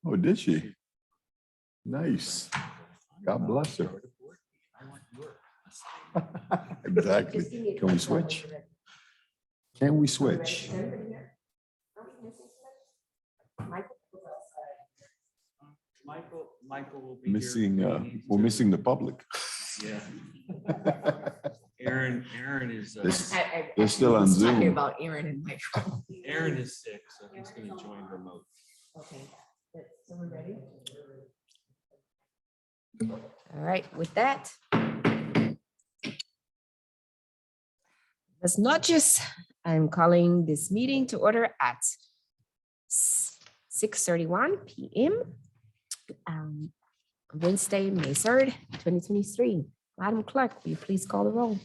Oh, did she? Nice. God bless her. Exactly. Can we switch? Can we switch? Michael will be Missing, here. we're missing the public. Yeah. Aaron is, They're still on Talking Zoom. about Aaron and Michael. Aaron is sick, so he's going to join remote. Okay, so we're ready. All right, with that. As not just, I'm calling this meeting to order at 6:31 p.m. Wednesday, May 3rd, 2023. Madam Clerk, will you please call the roll?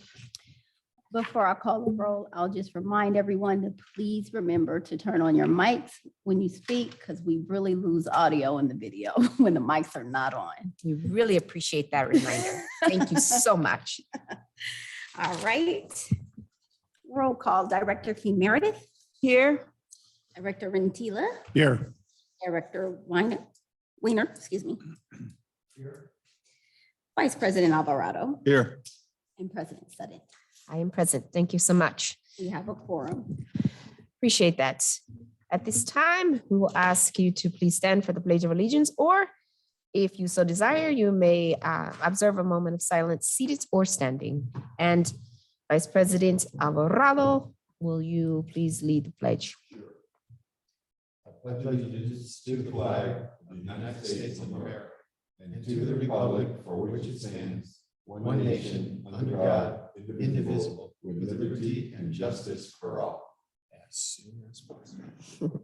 Before I call the roll, I'll just remind everyone to please remember to turn on your mics when you speak, because we really lose audio in the video when the mics are not on. We really appreciate that reminder. Thank you so much. All right. Roll call. Director King Meredith, Here. Director Rentila, Here. Director Weiner, excuse me. Vice President Alvarado Here. and President Sutton. I am present. Thank you so much. We have a quorum. Appreciate that. At this time, we will ask you to please stand for the Pledge of Allegiance, or if you so desire, you may observe a moment of silence seated or standing. And Vice President Alvarado, will you please lead the pledge? I pledge allegiance to the flag of the United States of America and to the republic for which it stands, one nation, under God, indivisible, with liberty and justice for all. As soon as possible.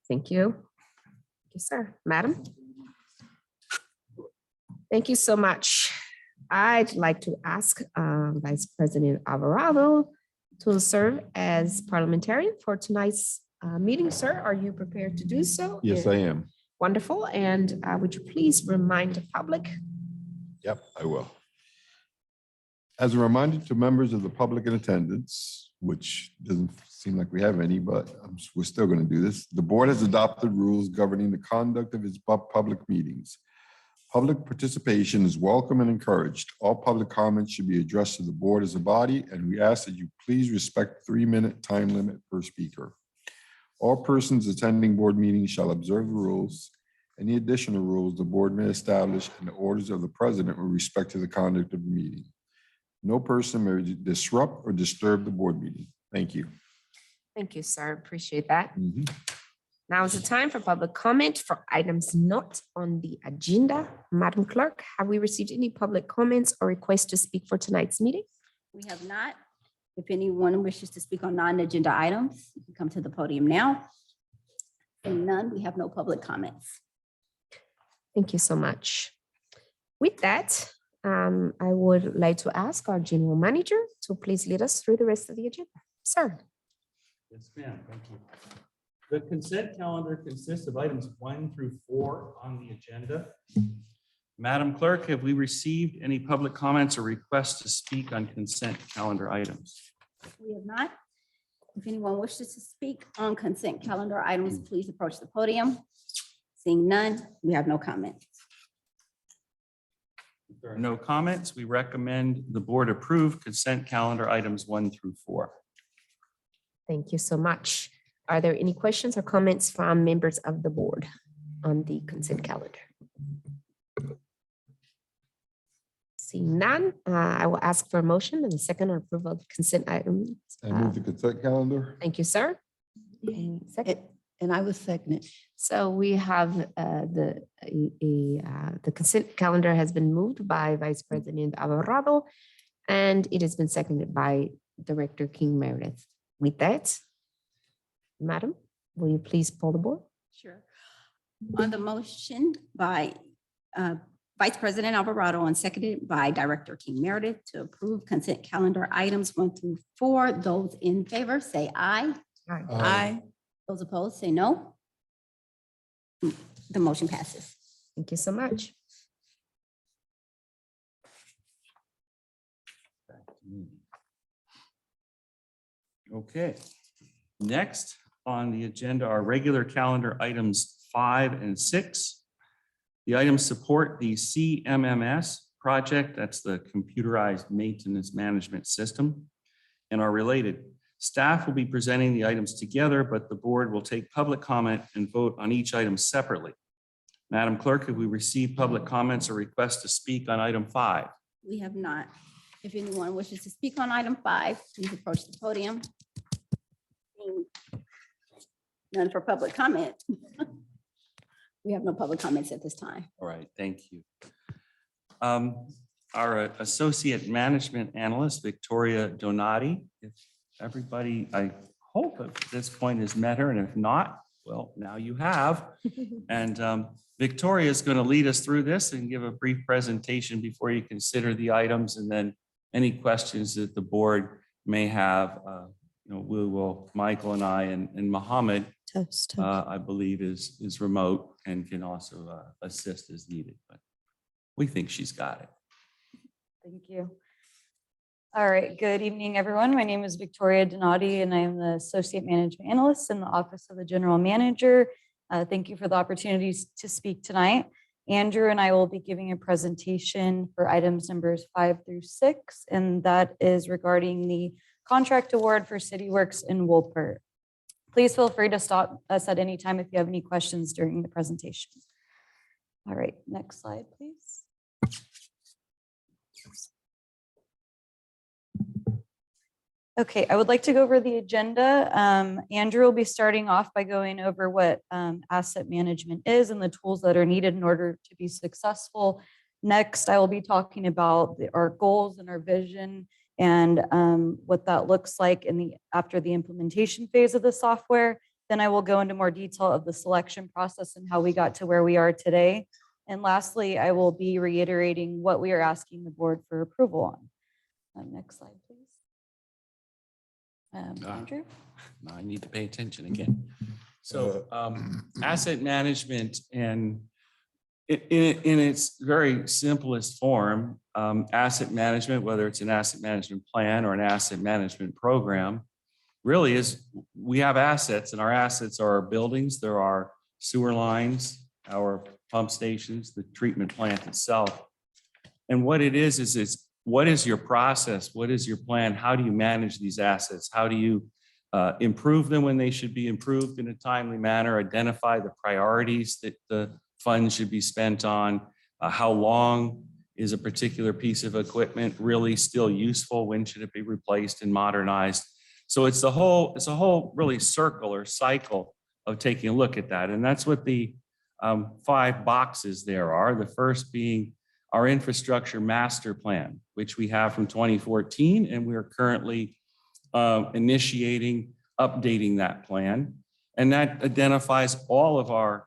Thank you. Yes, sir. Madam? Thank you so much. I'd like to ask Vice President Alvarado to serve as parliamentarian for tonight's meeting. Sir, are you prepared to do so? Yes, I am. Wonderful. And would you please remind the public? Yep, I will. As a reminder to members of the public in attendance, which doesn't seem like we have any, but we're still going to do this. The board has adopted rules governing the conduct of its public meetings. Public participation is welcome and encouraged. All public comments should be addressed to the board as a body, and we ask that you please respect 3-minute time limit per speaker. All persons attending board meetings shall observe the rules. Any additional rules the board may establish and the orders of the president with respect to the conduct of the meeting. No person may disrupt or disturb the board meeting. Thank you. Thank you, sir. Appreciate that. Mhm. Now is the time for public comment for items not on the agenda. Madam Clerk, have we received any public comments or requests to speak for tonight's meeting? We have not. If anyone wishes to speak on non-agenda items, you can come to the podium now. Seeing none, we have no public comments. Thank you so much. With that, I would like to ask our general manager to please lead us through the rest of the agenda. Sir. Yes, ma'am. Thank you. The consent calendar consists of items 1 through 4 on the agenda. Madam Clerk, have we received any public comments or requests to speak on consent calendar items? We have not. If anyone wishes to speak on consent calendar items, please approach the podium. Seeing none, we have no comments. If there are no comments, we recommend the board approve consent calendar items 1 through 4. Thank you so much. Are there any questions or comments from members of the board on the consent calendar? Seeing none, I will ask for a motion and a second on approval of consent items. I move the consent calendar. Thank you, sir. And second. And I was second. So we have the consent calendar has been moved by Vice President Alvarado, and it has been seconded by Director King Meredith. With that, Madam, will you please poll the board? Sure. On the motion by Vice President Alvarado and seconded by Director King Meredith to approve consent calendar items 1 through 4, those in favor say aye. Aye. Those opposed say no. The motion passes. Thank you so much. Okay. Next on the agenda are regular calendar items 5 and 6. The items support the CMMS project, that's the computerized maintenance management system, and are related. Staff will be presenting the items together, but the board will take public comment and vote on each item separately. Madam Clerk, have we received public comments or requests to speak on item 5? We have not. If anyone wishes to speak on item 5, please approach the podium. Seeing none for public comment. We have no public comments at this time. All right, thank you. Our Associate Management Analyst, Victoria Donati, if everybody, I hope at this point has met her, and if not, well, now you have. And Victoria is going to lead us through this and give a brief presentation before you consider the items, and then any questions that the board may have. We will, Michael and I and Mohammed, I believe is remote and can also assist as needed, but we think she's got it. Thank you. All right, good evening, everyone. My name is Victoria Donati, and I am the Associate Management Analyst in the Office of the General Manager. Thank you for the opportunities to speak tonight. Andrew and I will be giving a presentation for items numbers 5 through 6, and that is regarding the contract award for Cityworks in Woolpert. Please feel free to stop us at any time if you have any questions during the presentation. All right, next slide, please. Okay, I would like to go over the agenda. Andrew will be starting off by going over what asset management is and the tools that are needed in order to be successful. Next, I will be talking about our goals and our vision and what that looks like after the implementation phase of the software. Then I will go into more detail of the selection process and how we got to where we are today. And lastly, I will be reiterating what we are asking the board for approval on. Next slide, please. Andrew? Now I need to pay attention again. So asset management, and in its very simplest form, asset management, whether it's an asset management plan or an asset management program, really is, we have assets, and our assets are our buildings, there are sewer lines, our pump stations, the treatment plant itself. And what it is it's what is your process? What is your plan? How do you manage these assets? How do you improve them when they should be improved in a timely manner? Identify the priorities that the funds should be spent on. How long is a particular piece of equipment really still useful? When should it be replaced and modernized? So it's a whole really circle or cycle of taking a look at that. And that's what the 5 boxes there are. The first being our infrastructure master plan, which we have from 2014, and we are currently initiating, updating that plan. And that identifies all of our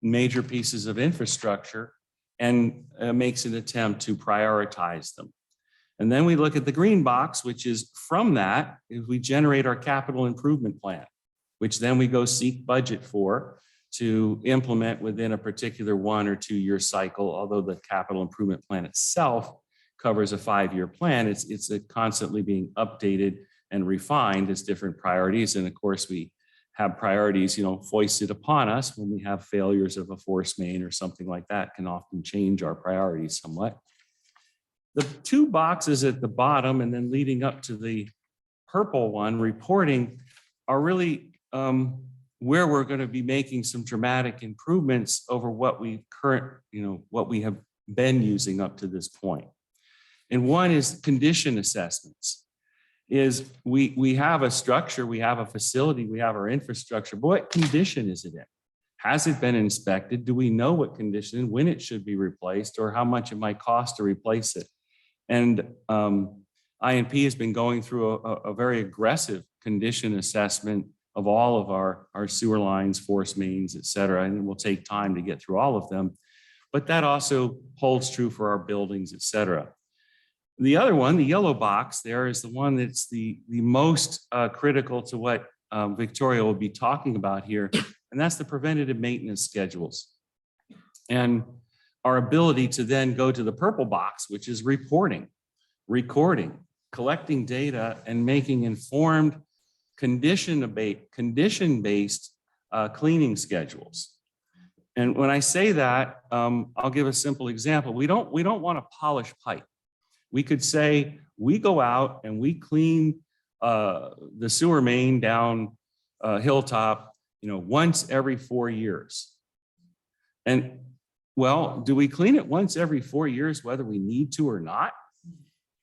major pieces of infrastructure and makes an attempt to prioritize them. And then we look at the green box, which is from that, if we generate our capital improvement plan, which then we go seek budget for to implement within a particular 1 or 2 year cycle. Although the capital improvement plan itself covers a 5-year plan, it's constantly being updated and refined as different priorities. And of course, we have priorities, foisted upon us when we have failures of a force main or something like that, can often change our priorities somewhat. The 2 boxes at the bottom and then leading up to the purple one, reporting, are really where we're going to be making some dramatic improvements over what we what we have been using up to this point. And one is condition assessments. Is we have a structure, we have a facility, we have our infrastructure, but what condition is it in? Has it been inspected? Do we know what condition, when it should be replaced, or how much it might cost to replace it? And INP has been going through a very aggressive condition assessment of all of our sewer lines, force mains, et cetera. And it will take time to get through all of them. But that also holds true for our buildings, et cetera. The other one, the yellow box there, is the one that's the most critical to what Victoria will be talking about here. And that's the preventative maintenance schedules. And our ability to then go to the purple box, which is reporting, recording, collecting data, and making informed condition-based cleaning schedules. And when I say that, I'll give a simple example. We don't want to polish pipe. We could say we go out and we clean the sewer main down Hilltop, once every 4 years. And well, do we clean it once every 4 years, whether we need to or not?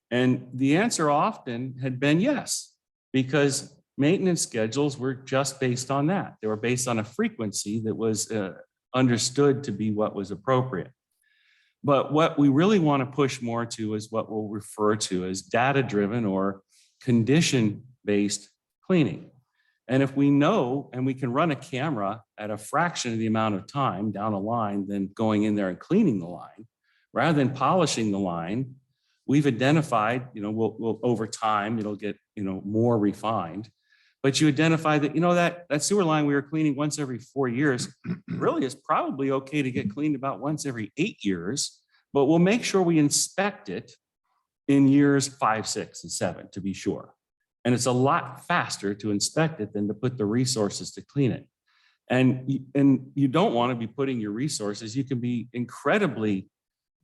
And the answer often had been yes, because maintenance schedules were just based on that. They were based on a frequency that was understood to be what was appropriate. But what we really want to push more to is what we'll refer to as data-driven or condition-based cleaning. And if we know and we can run a camera at a fraction of the amount of time down a line than going in there and cleaning the line, rather than polishing the line, we've identified, we'll over time, it'll get, more refined. But you identify that, that sewer line we were cleaning once every 4 years really is probably okay to get cleaned about once every 8 years, but we'll make sure we inspect it in years 5, 6, and 7 to be sure. And it's a lot faster to inspect it than to put the resources to clean it. And you don't want to be putting your resources. You can be incredibly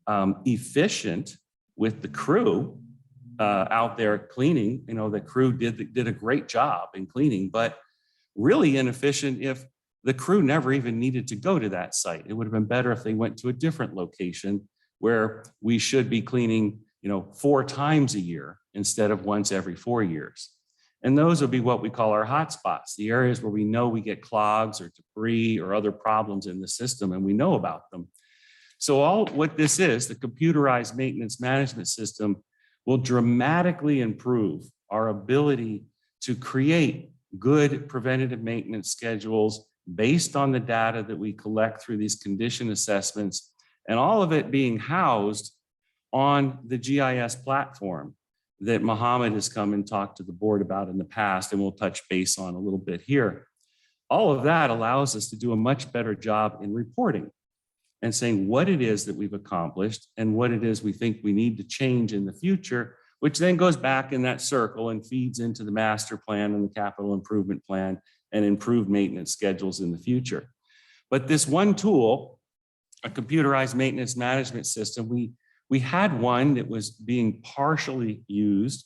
efficient with the crew out there cleaning. The crew did a great job in cleaning, but really inefficient if the crew never even needed to go to that site. It would have been better if they went to a different location where we should be cleaning 4 times a year instead of once every 4 years. And those would be what we call our hot spots, the areas where we know we get clogs or debris or other problems in the system, and we know about them. So all what this is, the computerized maintenance management system, will dramatically improve our ability to create good preventative maintenance schedules based on the data that we collect through these condition assessments, and all of it being housed on the GIS platform that Mohammed has come and talked to the board about in the past, and we'll touch base on a little bit here. All of that allows us to do a much better job in reporting and saying what it is that we've accomplished and what it is we think we need to change in the future, which then goes back in that circle and feeds into the master plan and the capital improvement plan and improved maintenance schedules in the future. But this one tool, a computerized maintenance management system, we had one that was being partially used,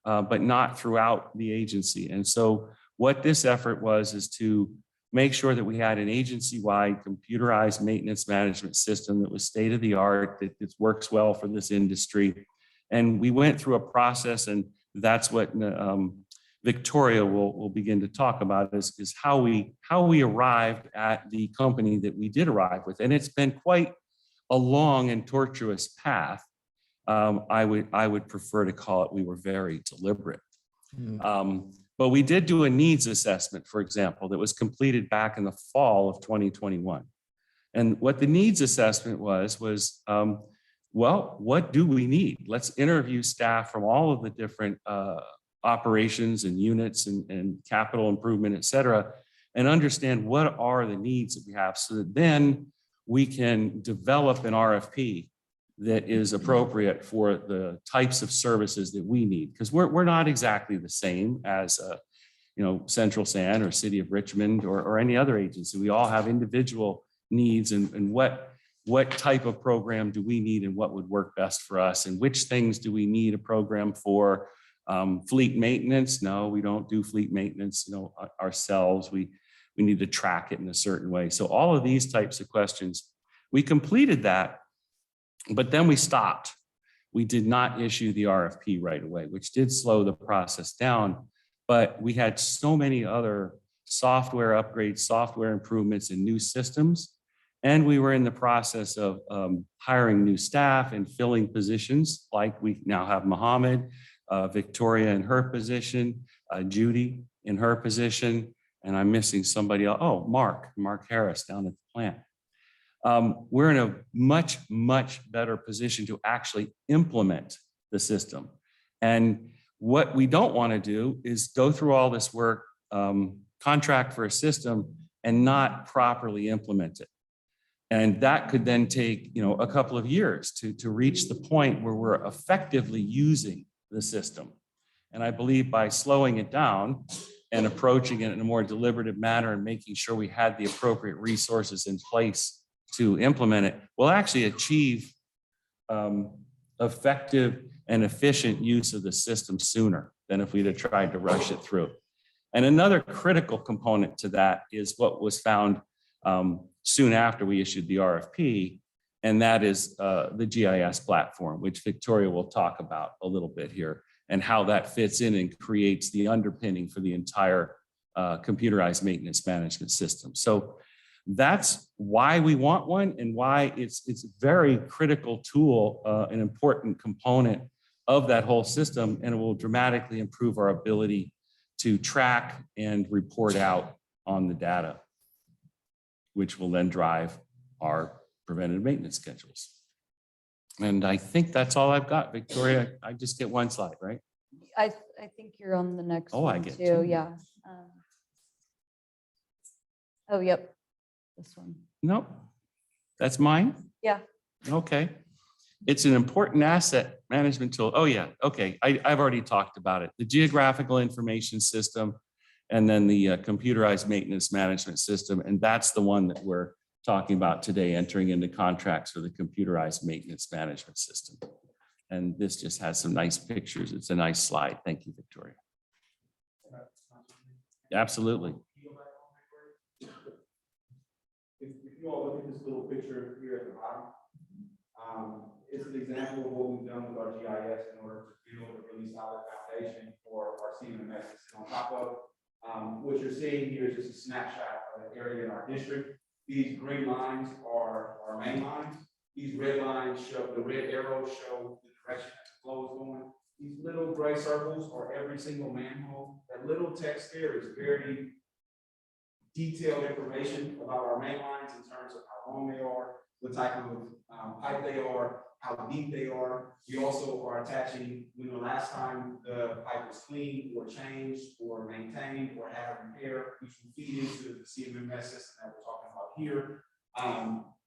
but not throughout the agency. And so what this effort was is to make sure that we had an agency-wide computerized maintenance management system that was state-of-the-art, that works well for this industry. And we went through a process, and that's what Victoria will begin to talk about is how we arrived at the company that we did arrive with. And it's been quite a long and tortuous path. I would prefer to call it, we were very deliberate. But we did do a needs assessment, for example, that was completed back in the fall of 2021. And what the needs assessment was, well, what do we need? Let's interview staff from all of the different operations and units and capital improvement, et cetera, and understand what are the needs that we have so that then we can develop an RFP that is appropriate for the types of services that we need. Because we're not exactly the same as Central San or City of Richmond or any other agency. We all have individual needs and what type of program do we need and what would work best for us, and which things do we need a program for. Fleet maintenance, no, we don't do fleet maintenance ourselves. We need to track it in a certain way. So all of these types of questions, we completed that, but then we stopped. We did not issue the RFP right away, which did slow the process down, but we had so many other software upgrades, software improvements, and new systems. And we were in the process of hiring new staff and filling positions, like we now have Mohammed, Victoria in her position, Judy in her position, and I'm missing somebody else. Oh, Mark Harris down at the plant. We're in a much, much better position to actually implement the system. And what we don't want to do is go through all this work, contract for a system, and not properly implement it. And that could then take a couple of years to reach the point where we're effectively using the system. And I believe by slowing it down and approaching it in a more deliberative manner and making sure we had the appropriate resources in place to implement it, we'll actually achieve effective and efficient use of the system sooner than if we'd have tried to rush it through. And another critical component to that is what was found soon after we issued the RFP, and that is the GIS platform, which Victoria will talk about a little bit here, and how that fits in and creates the underpinning for the entire computerized maintenance management system. So that's why we want one and why it's a very critical tool, an important component of that whole system, and it will dramatically improve our ability to track and report out on the data, which will then drive our preventative maintenance schedules. And I think that's all I've got, Victoria. I just get one slide, right? I think you're on the next Oh, I one get too, two. yeah. Oh, yep, this one. Nope. That's mine? Yeah. Okay. It's an important asset management tool. Oh, yeah. Okay. I've already talked about it. The geographical information system and then the computerized maintenance management system. And that's the one that we're talking about today, entering into contracts for the computerized maintenance management system. And this just has some nice pictures. It's a nice slide. Thank you, Victoria. Absolutely. If you all look at this little picture here at the bottom, it's an example of what we've done with our GIS in order to build a really solid foundation for our CMMS. On top of what you're seeing here is just a snapshot of an area in our district. These green lines are our main lines. These red lines show, the red arrows show the direction that the flow is going. These little gray circles are every single manhole. That little text there is very detailed information about our main lines in terms of how long they are, what type of pipe they are, how deep they are. We also are attaching when the last time the pipe was cleaned or changed or maintained or had a repair, which will feed into the CMMS system that we're talking about here.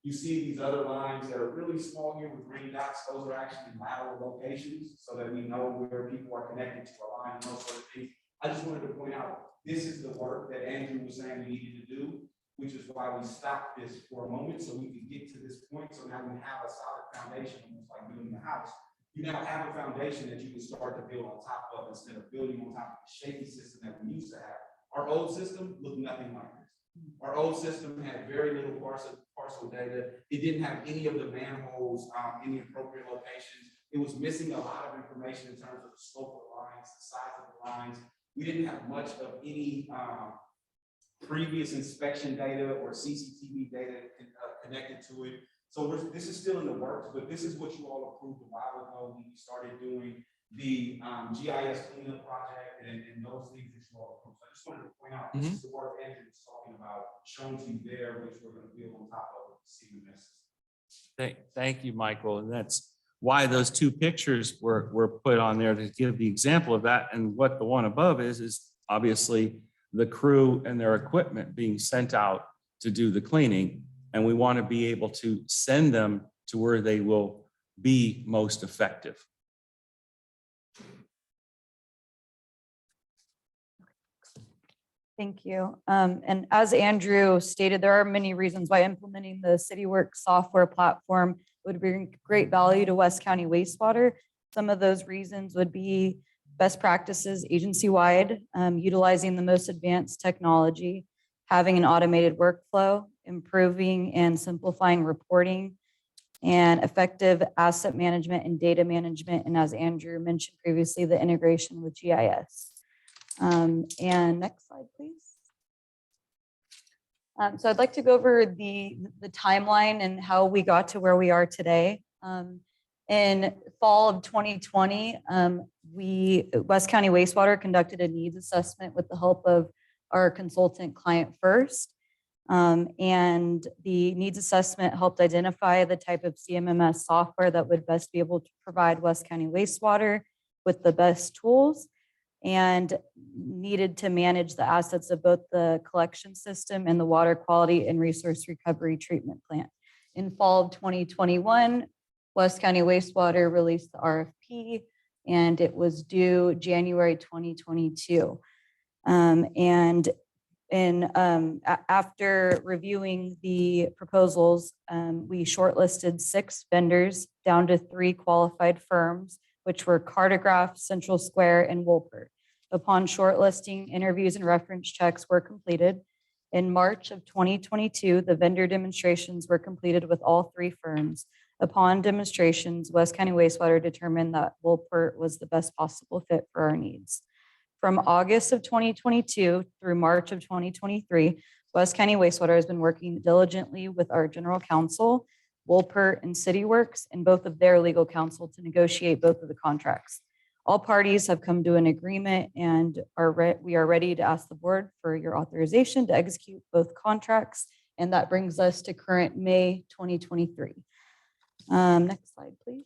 You see these other lines that are really small here with green dots. Those are actually lateral locations so that we know where people are connected to a line and those sort of things. I just wanted to point out, this is the work that Andrew was saying we needed to do, which is why we stopped this for a moment so we can get to this point. So now we have a solid foundation, almost like building a house. You now have a foundation that you can start to build on top of instead of building on top of the shaky system that we used to have. Our old system looked nothing like this. Our old system had very little parcel data. It didn't have any of the manholes in the appropriate locations. It was missing a lot of information in terms of the slope of the lines, the size of the lines. We didn't have much of any previous inspection data or CCTV data connected to it. So this is still in the works, but this is what you all approved a while ago when we started doing the GIS cleanup project and those things that you all approved. So I just wanted to point out, this is the work Andrew was talking about, shown to you there, which we're going to build on top of the CMS. Thank you, Michael. And that's why those two pictures were put on there to give the example of that. And what the one above is obviously the crew and their equipment being sent out to do the cleaning. And we want to be able to send them to where they will be most effective. Thank you. And as Andrew stated, there are many reasons why implementing the Cityworks software platform would bring great value to West County Wastewater. Some of those reasons would be best practices agency-wide, utilizing the most advanced technology, having an automated workflow, improving and simplifying reporting, and effective asset management and data management. And as Andrew mentioned previously, the integration with GIS. And next slide, please. So I'd like to go over the timeline and how we got to where we are today. In fall of 2020, West County Wastewater conducted a needs assessment with the help of our consultant Client First. And the needs assessment helped identify the type of CMMS software that would best be able to provide West County Wastewater with the best tools and needed to manage the assets of both the collection system and the water quality and resource recovery treatment plant. In fall of 2021, West County Wastewater released the RFP and it was due January 2022. And after reviewing the proposals, we shortlisted 6 vendors down to 3 qualified firms, which were Cartograph, Central Square, and Wolpert. Upon shortlisting, interviews and reference checks were completed. In March of 2022, the vendor demonstrations were completed with all 3 firms. Upon demonstrations, West County Wastewater determined that Wolpert was the best possible fit for our needs. From August of 2022 through March of 2023, West County Wastewater has been working diligently with our general counsel, Wolpert and Cityworks, and both of their legal counsel to negotiate both of the contracts. All parties have come to an agreement and we are ready to ask the board for your authorization to execute both contracts. And that brings us to current May 2023. Next slide, please.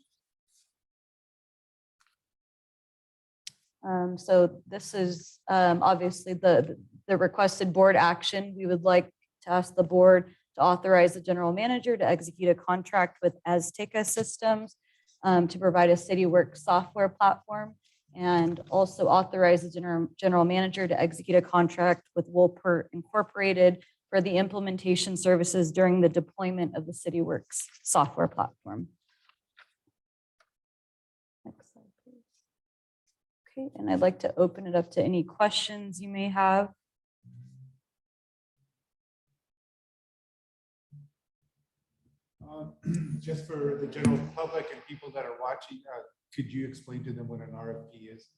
So this is obviously the requested board action. We would like to ask the board to authorize the general manager to execute a contract with Azteca Systems to provide a Cityworks software platform, and also authorize the general manager to execute a contract with Wolpert Incorporated for the implementation services during the deployment of the Cityworks software platform. Next slide, please. Okay, and I'd like to open it up to any questions you may have. Just for the general public and people that are watching, could you explain to them what an RFP is?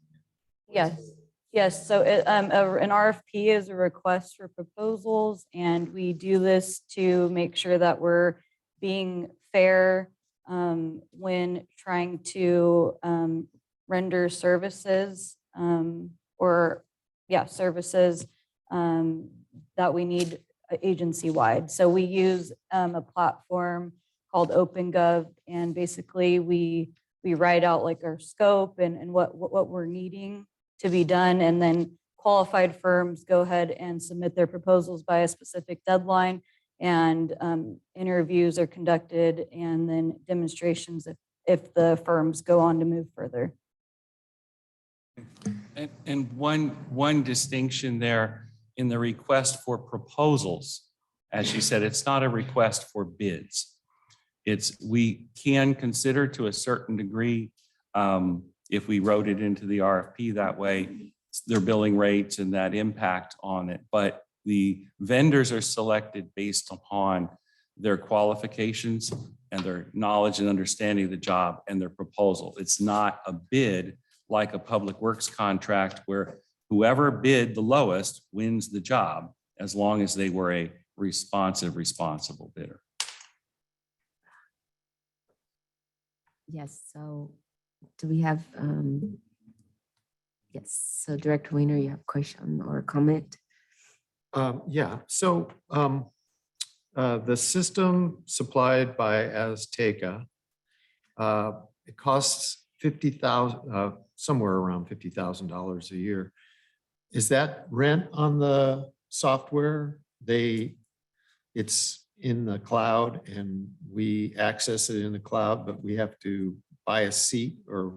Yes. So an RFP is a request for proposals, and we do this to make sure that we're being fair when trying to render services services that we need agency-wide. So we use a platform called OpenGov, and basically we write out like our scope and what we're needing to be done, and then qualified firms go ahead and submit their proposals by a specific deadline, and interviews are conducted, and then demonstrations if the firms go on to move further. And one distinction there in the request for proposals, as she said, it's not a request for bids. We can consider to a certain degree, if we wrote it into the RFP that way, their billing rates and that impact on it. But the vendors are selected based upon their qualifications and their knowledge and understanding of the job and their proposal. It's not a bid like a public works contract where whoever bid the lowest wins the job, as long as they were a responsible bidder. Yes, so do we have, yes, so Director Weiner, you have a question or a comment? Yeah, so the system supplied by Azteca, it costs $50,000, somewhere around $50,000 a year. Is that rent on the software? It's in the cloud and we access it in the cloud, but we have to buy a seat or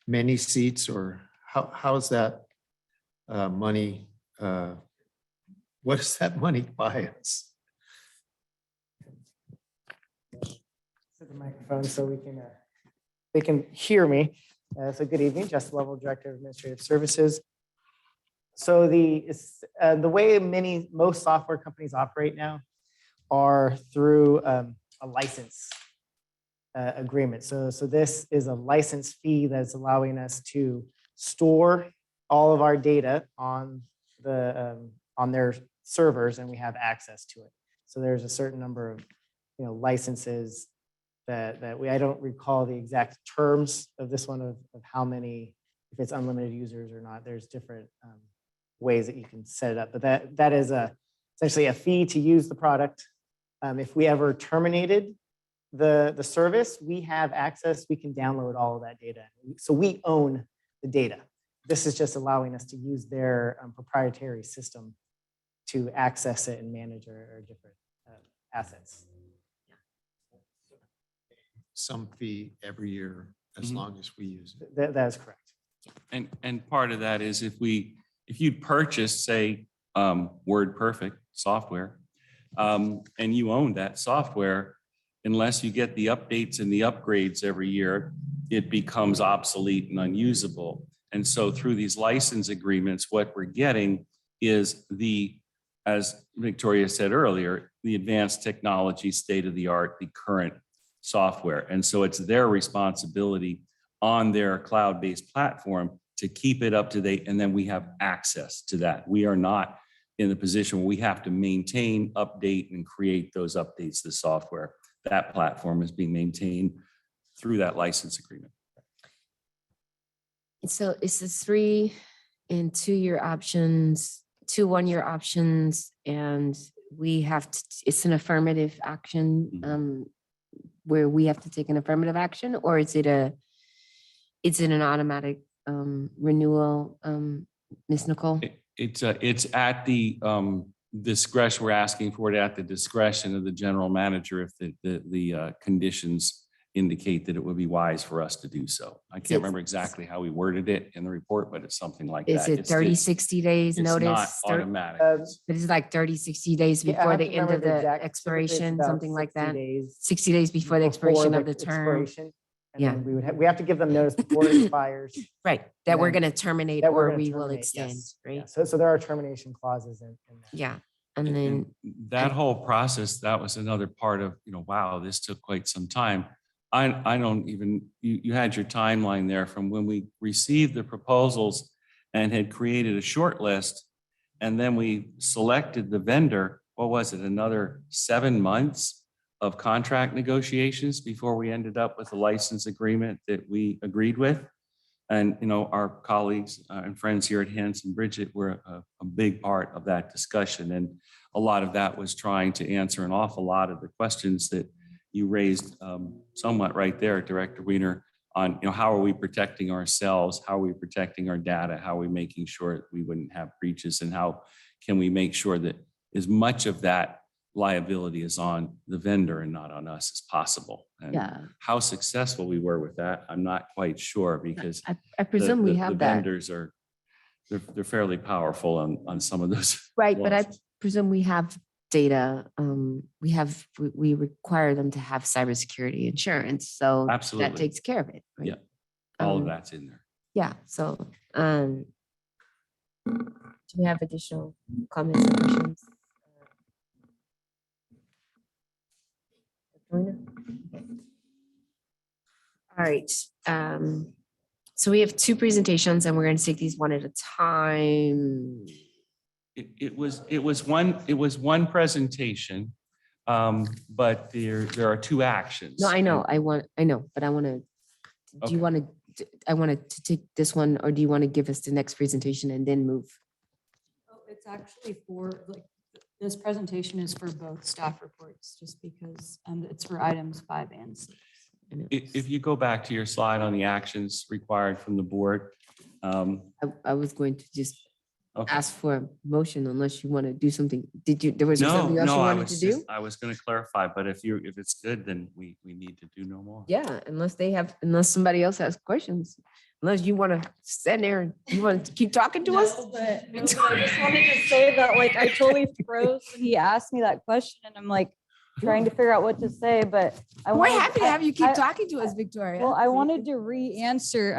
many seats, or how is that money? What does that money buy us? The microphone so they can hear me. So good evening, Justin Lovell, Director of Administrative Services. So the way most software companies operate now are through a license agreement. So this is a license fee that's allowing us to store all of our data on their servers, and we have access to it. So there's a certain number of licenses that I don't recall the exact terms of this one of how many, if it's unlimited users or not. There's different ways that you can set it up, but that is essentially a fee to use the product. If we ever terminated the service, we have access, we can download all of that data. So we own the data. This is just allowing us to use their proprietary system to access it and manage our different assets. Some fee every year, as long as we use it. That is correct. And part of that is if you'd purchased, say, word perfect software, and you own that software, unless you get the updates and the upgrades every year, it becomes obsolete and unusable. And so through these license agreements, what we're getting is as Victoria said earlier, the advanced technology, state of the art, the current software. And so it's their responsibility on their cloud-based platform to keep it up to date. And then we have access to that. We are not in the position where we have to maintain, update, and create those updates to the software. That platform is being maintained through that license agreement. So it's the 3 and 2-year options, 2 1-year options, and we have to, it's an affirmative action where we have to take an affirmative action, or is it an automatic renewal, Ms. Nicole? It's at the discretion, we're asking for it at the discretion of the general manager if the conditions indicate that it would be wise for us to do so. I can't remember exactly how we worded it in the report, but it's something like that. Is it 30, 60 days It's notice? not automatic. But it's like 30, 60 days Yeah, I before have the to end of remember the exact- typically it's expiration, about something like 60 that? days 60 days before the expiration of the term, expiration, and Yeah. then we have to give them notice before it expires. right, that we're then- going to terminate that we're or gonna we will terminate, extend, yes. Yeah, right? so there are termination clauses in that. Yeah, and then, That whole process, that was another part of, wow, this took quite some time. I don't even, you had your timeline there from when we received the proposals and had created a short list. And then we selected the vendor, what was it, another 7 months of contract negotiations before we ended up with a license agreement that we agreed with. And, our colleagues and friends here at Hanson Bridget were a big part of that discussion. And a lot of that was trying to answer an awful lot of the questions that you raised somewhat right there, Director Wiener, on, how are we protecting ourselves? How are we protecting our data? How are we making sure that we wouldn't have breaches? And how can we make sure that as much of that liability is on the vendor and not on us as possible? And yeah, how successful we were with that, I'm not quite sure, because I presume we the have that, vendors they're fairly powerful on some of those. right? But I laws. presume we have data, we require them to have cybersecurity insurance, so that Absolutely. takes care of it, right? Yeah. All of Um, that's in there. Yeah, so, do we have additional comments or questions? Victoria? Okay. All right, so we have 2 presentations and we're going to take these one at a time. It was one presentation, but there are 2 actions. No, I know, but I want to, do Okay. you want to, I wanted to take this one, or do you want to give us the next presentation and then move? It's actually this presentation is for both staff reports, just because it's for items 5 and 6. If you go back to your slide on the actions required from the board. I was going to just Okay. ask for a motion unless you want to do something. There was No, something else you no, wanted to do? I was going to clarify, but if it's good, then we need to do no more. Yeah, unless somebody else has questions, unless you want to stand there and you want to keep talking to us. But I just wanted to say that, I totally froze when he asked me that question, and I'm trying to figure out what to say, but We're happy to have you keep talking to us, Victoria. Well, I wanted to re-answer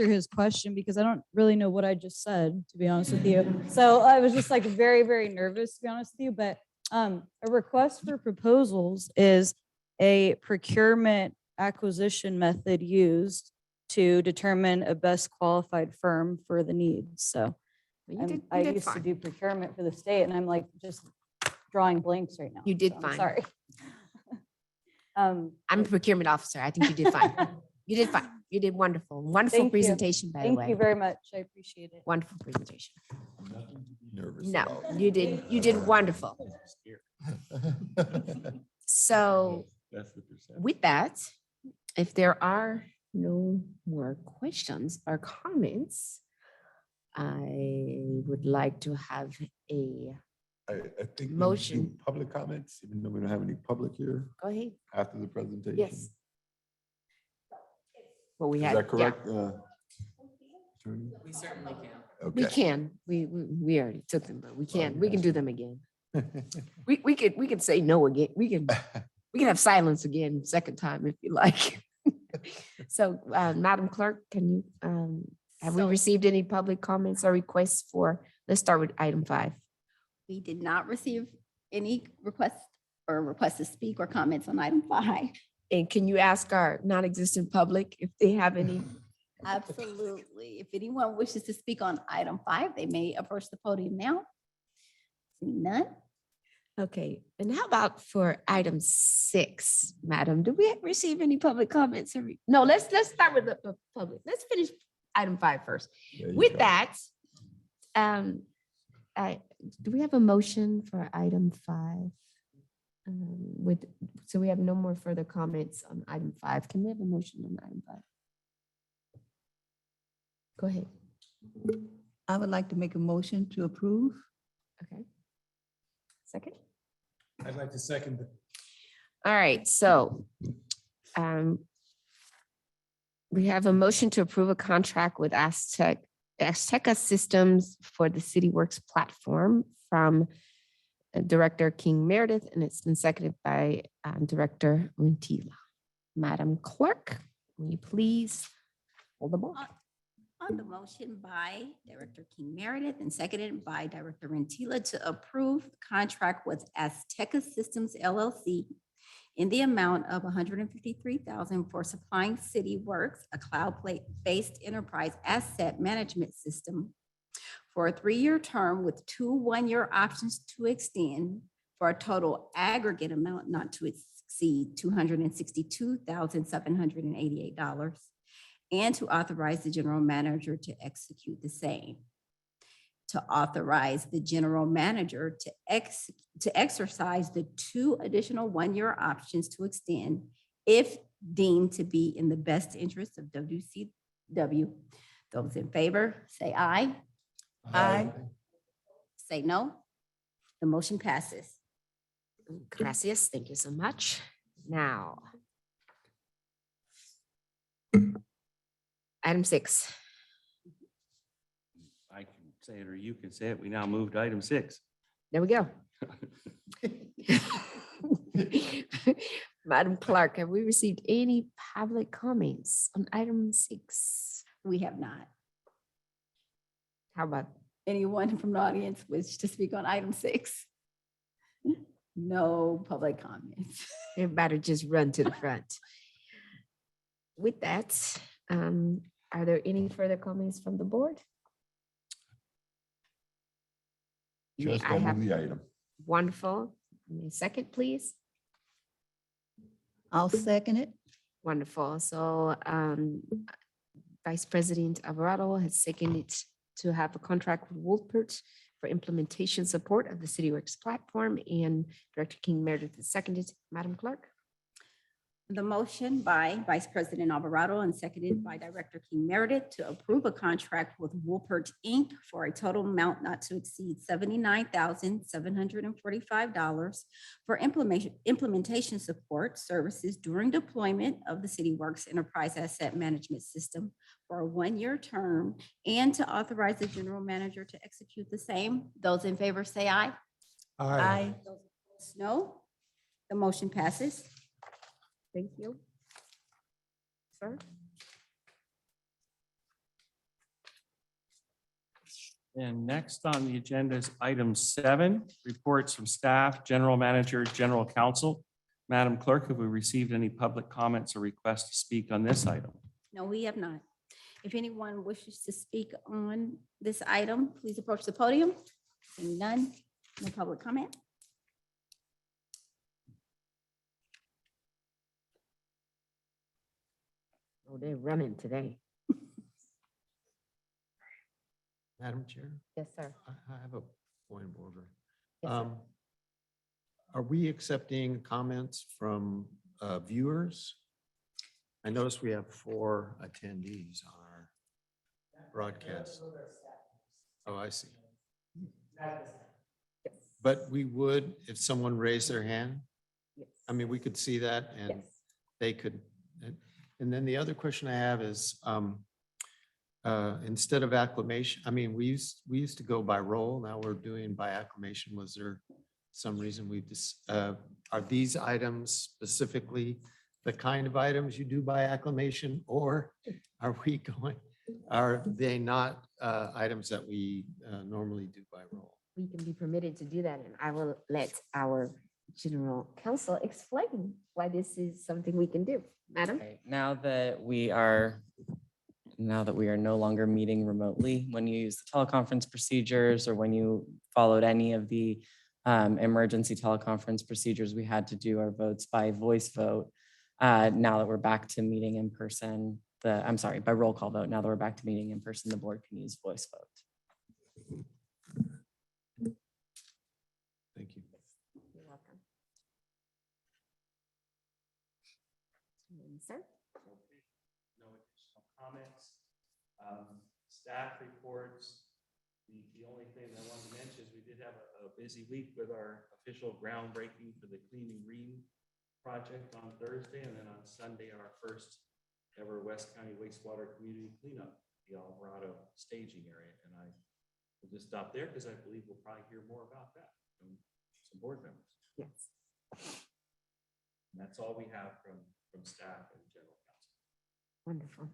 his question because I don't really know what I just said, to be honest with you. So I was just very, very nervous, to be honest with you. But a request for proposals is a procurement acquisition method used to determine a best qualified firm for the needs. So I used to do procurement for the state, and I'm just drawing blanks right now. You did so fine. I'm sorry. I'm a procurement officer. I think you did fine. You did fine. You did wonderful. Wonderful Thank you. presentation, by the Thank way. you very much. I appreciate it. Wonderful presentation. Nothing to be nervous No, about. you did wonderful. So That's the percent. with that, if there are no more questions or comments, I would like to have a, I think we do Motion. public comments, even though we don't have any public here go ahead. after the presentation. Yes. Well, we Is had, that yeah. correct? Attorney? We certainly can. We Okay. can, we already took them, but we can do them again. We could say no again. We can have silence again, second time if you like. So, Madam Clerk, can you, have we So- received any public comments or requests for, let's start with item 5. We did not receive any requests to speak or comments on item 5. And can you ask our non-existent public if they have any? Absolutely. If anyone wishes to speak on item 5, they may approach the podium now. Seeing none. Okay, and how about for item 6, madam? Do we receive any public comments? No, let's start with the public. Let's finish item 5 first. There you With go. that, do we have a motion for item 5? So we have no more further comments on item 5. Can we have a motion on item 5? Go ahead. I would like to make a motion to approve. Okay. Second? I'd like to second the All right, so we have a motion to approve a contract with Azteca Systems for the Cityworks platform from Director King Meredith, and it's been seconded by Director Rentila. Madam Clerk, will you please hold the board? On the motion by Director King Meredith and seconded by Director Rentila to approve the contract with Azteca Systems LLC in the amount of $153,000 for supplying Cityworks, a cloud-based enterprise asset management system for a 3-year term with 2 one-year options to extend for a total aggregate amount not to exceed $262,788. And to authorize the general manager to execute the same. To authorize the general manager to exercise the 2 additional one-year options to extend if deemed to be in the best interest of WCW. Those in favor, say aye. Aye. Say no. The motion passes. Gracias, thank you so much. Now, item 6. I can say it or you can say it. We now move to item 6. There we go. Madam Clerk, have we received any public comments on item 6? We have not. How about, Anyone from the audience wish to speak on item 6? No public comments. everybody just run to the front. With that, are there any further comments from the board? Just I have open the item. wonderful. Give me a second, please. I'll second it. Wonderful. So Vice President Alvarado has seconded to have a contract with Wolpert for implementation support of the Cityworks platform, and Director King Meredith has seconded. Madam Clerk? The motion by Vice President Alvarado and seconded by Director King Meredith to approve a contract with Woolpert Inc. for a total amount not to exceed $79,745 for implementation support services during deployment of the Cityworks Enterprise Asset Management System for a 1-year term, and to authorize the general manager to execute the same. Those in favor say aye. Aye. Those opposed, no. The motion passes. Thank you. Sir? And next on the agenda is item 7, reports from staff, general manager, general counsel. Madam Clerk, have we received any public comments or requests to speak on this item? No, we have not. If anyone wishes to speak on this item, please approach the podium. Seeing none, no public comment. Oh, they're running today. Madam Chair, Yes, sir. I have a point of order. Yes, sir. Are we accepting comments from viewers? I notice we have 4 attendees on our broadcast. Oh, I see. But we would, if someone raised their hand, Yes. I mean, we could see that and Yes. they could. And then the other question I have is, instead of acclamation, I mean, we used to go by roll, now we're doing by acclamation. Was there some reason we just, are these items specifically the kind of items you do by acclamation? Or are they not items that we normally do by roll? We can be permitted to do that, and I will let our general counsel explain why this is something we can do. Madam? Okay, Now that we are no longer meeting remotely, when you use the teleconference procedures or when you followed any of the emergency teleconference procedures, we had to do our votes by voice vote. Now that we're back to meeting in person, by roll call vote, now that we're back to meeting in person, the board can use voice vote. Thank you. You're welcome. Sir? No additional comments. Staff reports. The only thing I wanted to mention is we did have a busy week with our official groundbreaking for the Clean and Green project on Thursday, and then on Sunday, our first ever West County Wastewater Community Cleanup, the Alvarado staging area. And I will just stop there because I believe we'll probably hear more about that from some board members. Yes. And that's all we have from staff and general counsel. Wonderful.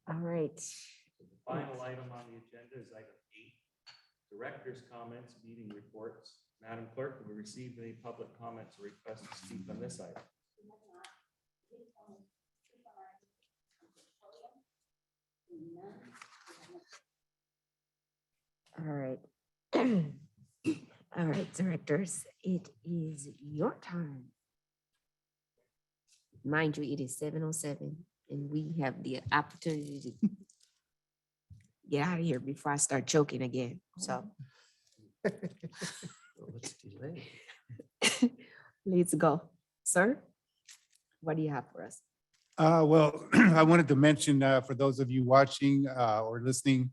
All right. So the final item on the agenda is item 8, director's comments, meeting reports. Madam Clerk, have we received any public comments or requests to speak on this item? All right. All right, directors, it is your time. Mind you, it is 7:07 and we have the opportunity to get out of here before I start choking again. So Let's delay. let's go. Sir, what do you have for us? Well, I wanted to mention for those of you watching or listening,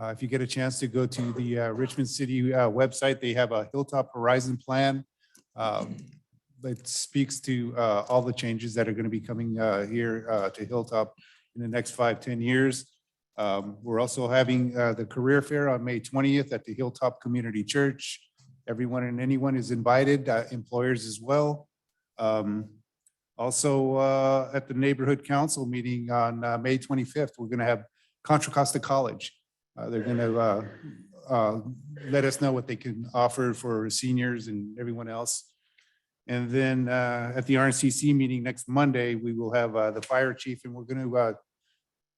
if you get a chance to go to the Richmond City website, they have a Hilltop Horizon Plan that speaks to all the changes that are going to be coming here to Hilltop in the next 5-10 years. We're also having the career fair on May 20th at the Hilltop Community Church. Everyone and anyone is invited, employers as well. Also, at the Neighborhood Council meeting on May 25th, we're going to have Contra Costa College. They're going to let us know what they can offer for seniors and everyone else. And then at the RNCC meeting next Monday, we will have the fire chief, and we're going to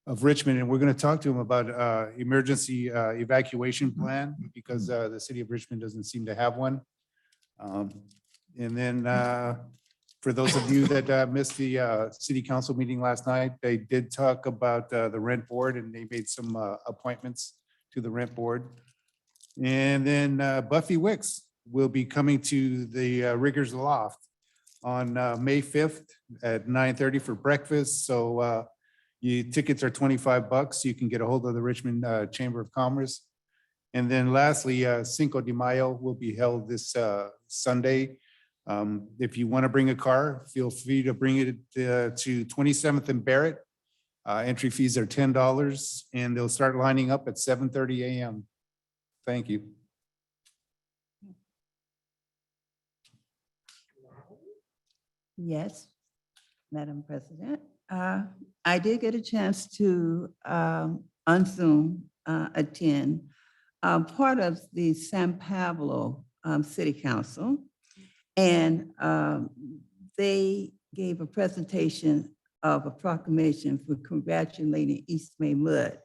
of Richmond, and we're going to talk to him about emergency evacuation plan because the city of Richmond doesn't seem to have one. And then for those of you that missed the city council meeting last night, they did talk about the rent board, and they made some appointments to the rent board. And then Buffy Wicks will be coming to the Riggers Loft on May 5th at 9:30 for breakfast. So tickets are $25. You can get a hold of the Richmond Chamber of Commerce. And then lastly, Cinco de Mayo will be held this Sunday. If you want to bring a car, feel free to bring it to 27th and Barrett. Entry fees are $10 and they'll start lining up at 7:30 a.m. Thank you. Yes, Madam President. I did get a chance to on Zoom attend part of the San Pablo City Council. And they gave a presentation of a proclamation for congratulating East May Mud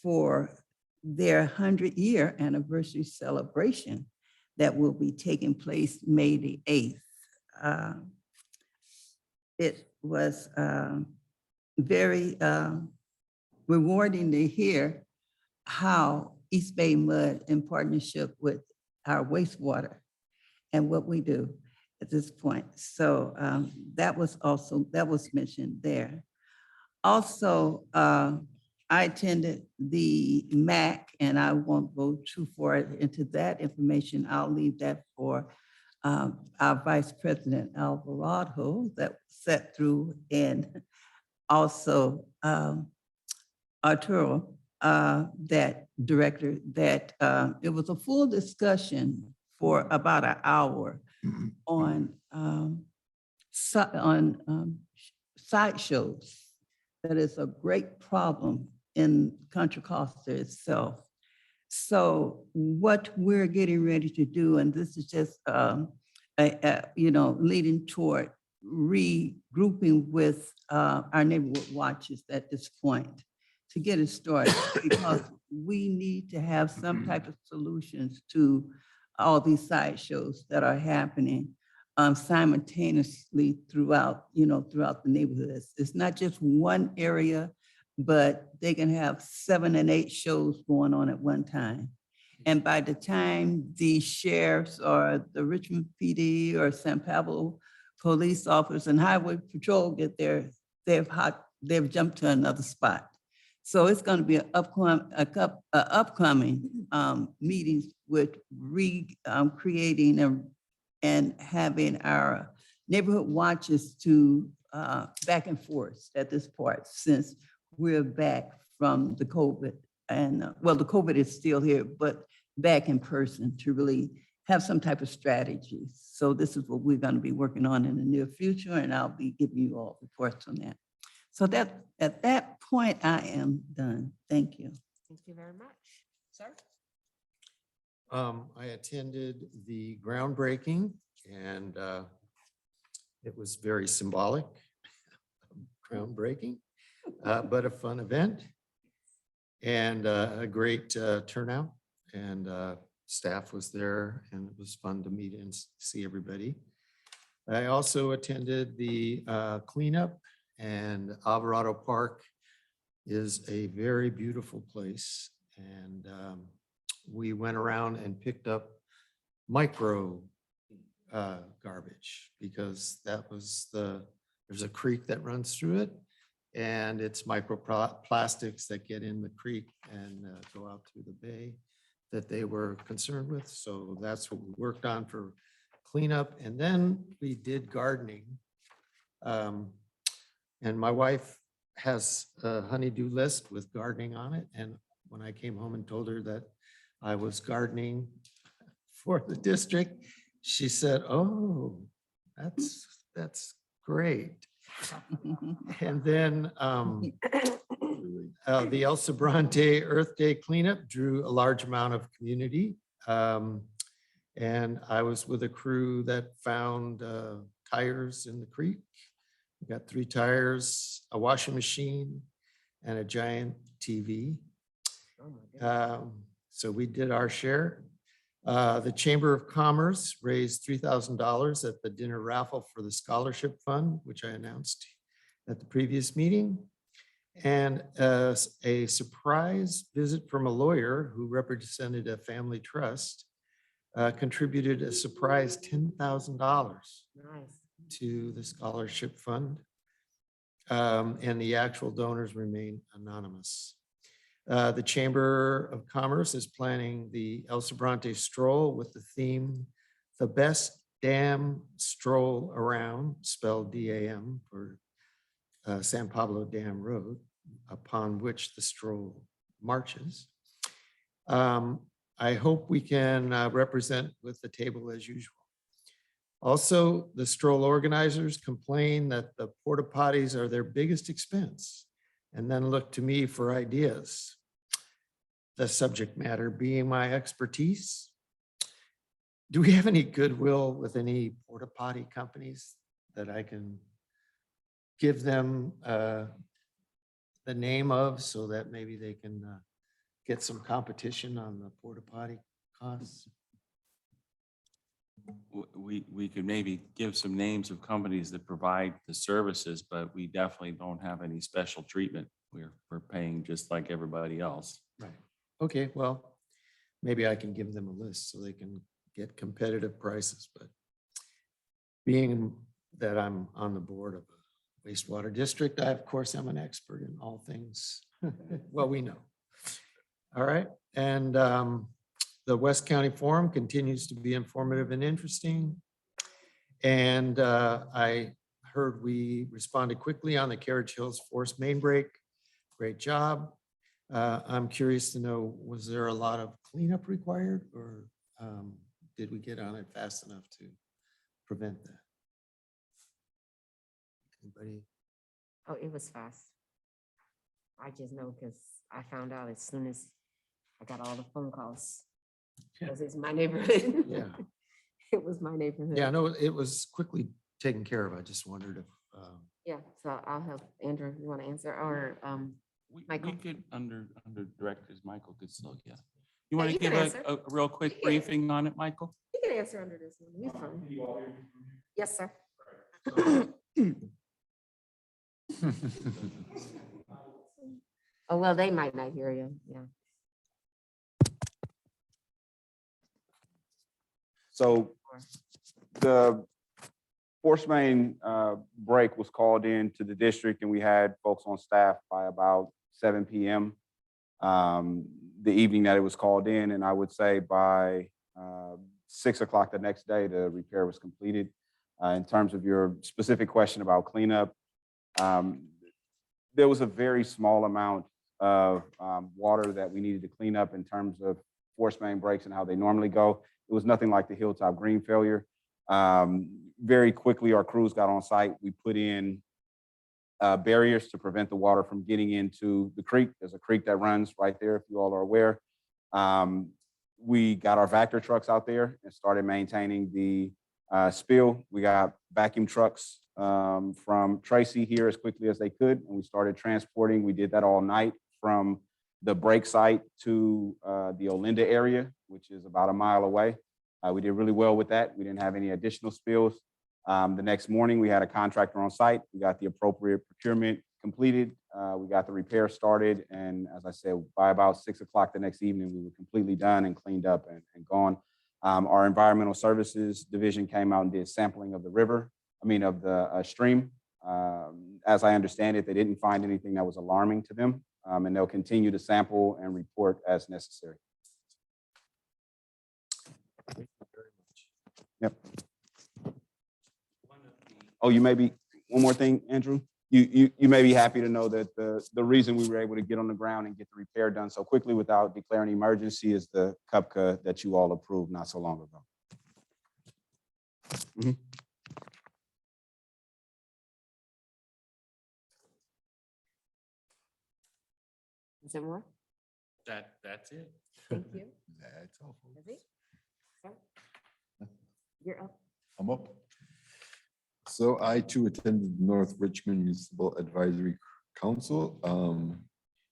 for their 100-year anniversary celebration that will be taking place May the 8th. It was very rewarding to hear how East Bay Mud, in partnership with our wastewater and what we do at this point. So that was mentioned there. Also, I attended the MAC, and I won't go too far into that information. I'll leave that for our Vice President Alvarado that sat through and also Arturo, that director, that it was a full discussion for about an hour on sideshows. That is a great problem in Contra Costa itself. So what we're getting ready to do, and this is just leading toward regrouping with our neighborhood watches at this point to get it started, because we need to have some type of solutions to all these sideshows that are happening simultaneously throughout the neighborhoods. It's not just one area, but they can have 7 and 8 shows going on at one time. And by the time the sheriffs or the Richmond PD or San Pablo police officers and highway patrol get there, they've jumped to another spot. So it's going to be an upcoming meetings with creating and having our neighborhood watches to back and forth at this part, since we're back from the COVID. And the COVID is still here, but back in person to really have some type of strategy. So this is what we're going to be working on in the near future, and I'll be giving you all reports on that. So that at that point, I am done. Thank you. Thank you very much. Sir? I attended the groundbreaking, and it was very symbolic, groundbreaking, but a fun event, and a great turnout, and staff was there, and it was fun to meet and see everybody. I also attended the cleanup, and Alvarado Park is a very beautiful place, and we went around and picked up micro garbage, because there's a creek that runs through it, and it's microplastics that get in the creek and go out through the bay that they were concerned with. So that's what we worked on for cleanup. And then we did gardening. And my wife has a honey-do list with gardening on it. And when I came home and told her that I was gardening for the district, she said, "Oh, that's great." And then the El Sobrante Earth Day cleanup drew a large amount of community. And I was with a crew that found tires in the creek. We got 3 tires, a washing machine, and a giant TV. So we did our share. The Chamber of Commerce raised $3,000 at the dinner raffle for the scholarship fund, which I announced at the previous meeting. And a surprise visit from a lawyer who represented a family trust contributed a surprise $10,000 to the scholarship fund. And the actual donors remain anonymous. The Chamber of Commerce is planning the El Sobrante Stroll with the theme, "The Best Dam Stroll Around," spelled DAM, for San Pablo Dam Road, upon which the stroll marches. I hope we can represent with the table as usual. Also, the stroll organizers complain that the porta potties are their biggest expense, and then look to me for ideas. The subject matter being my expertise. Do we have any goodwill with any porta potty companies that I can give them the name of, so that maybe they can get some competition on the porta potty costs? We could maybe give some names of companies that provide the services, but we definitely don't have any special treatment. We're paying just like everybody else. Right. Okay, well, maybe I can give them a list so they can get competitive prices, but being that I'm on the board of a wastewater district, I, of course, am an expert in all things. Well, we know. All right. And the West County Forum continues to be informative and interesting. And I Heard we responded quickly on the Carriage Hills Force main break. Great job. I'm curious to know, was there a lot of cleanup required or did we get on it fast enough to prevent that? Anybody? Oh, it was fast. I just know because I found out as soon as I got all the phone calls. Because it's my neighborhood. Yeah. It was my neighborhood. Yeah, no, it was quickly taken care of. I just wondered if, Yeah, so I'll have Andrew, you want to answer or We Michael? could, under directors, Michael could still, yeah. You want to you can give answer. a real quick You can- briefing on it, Michael? You can answer under this one. You're fine. Yes, sir. Oh, well, they might not hear you. Yeah. So the force main break was called in to the district and we had folks on staff by about 7 p.m. The evening that it was called in, and I would say by 6 o'clock the next day, the repair was completed. In terms of your specific question about cleanup, there was a very small amount of water that we needed to clean up in terms of force main breaks and how they normally go. It was nothing like the Hilltop Green failure. Very quickly, our crews got on site. We put in barriers to prevent the water from getting into the creek. There's a creek that runs right there, if you all are aware. We got our Vector trucks out there and started maintaining the spill. We got vacuum trucks from Tracy here as quickly as they could, and we started transporting. We did that all night from the break site to the Olinda area, which is about a mile away. We did really well with that. We didn't have any additional spills. The next morning, we had a contractor on site. We got the appropriate procurement completed. We got the repair started. And as I said, by about 6 o'clock the next evening, we were completely done and cleaned up and gone. Our environmental services division came out and did sampling of the of the stream. As I understand it, they didn't find anything that was alarming to them. And they'll continue to sample and report as necessary. Yep. Oh, you may be, one more thing, Andrew. You may be happy to know that the reason we were able to get on the ground and get the repair done so quickly without declaring emergency is the CUPCA that you all approved not so long ago. Mhm. Is there more? That's it. Thank you. That's all. Is it? Sir? You're up. I'm up. So I too attended the North Richmond Municipal Advisory Council.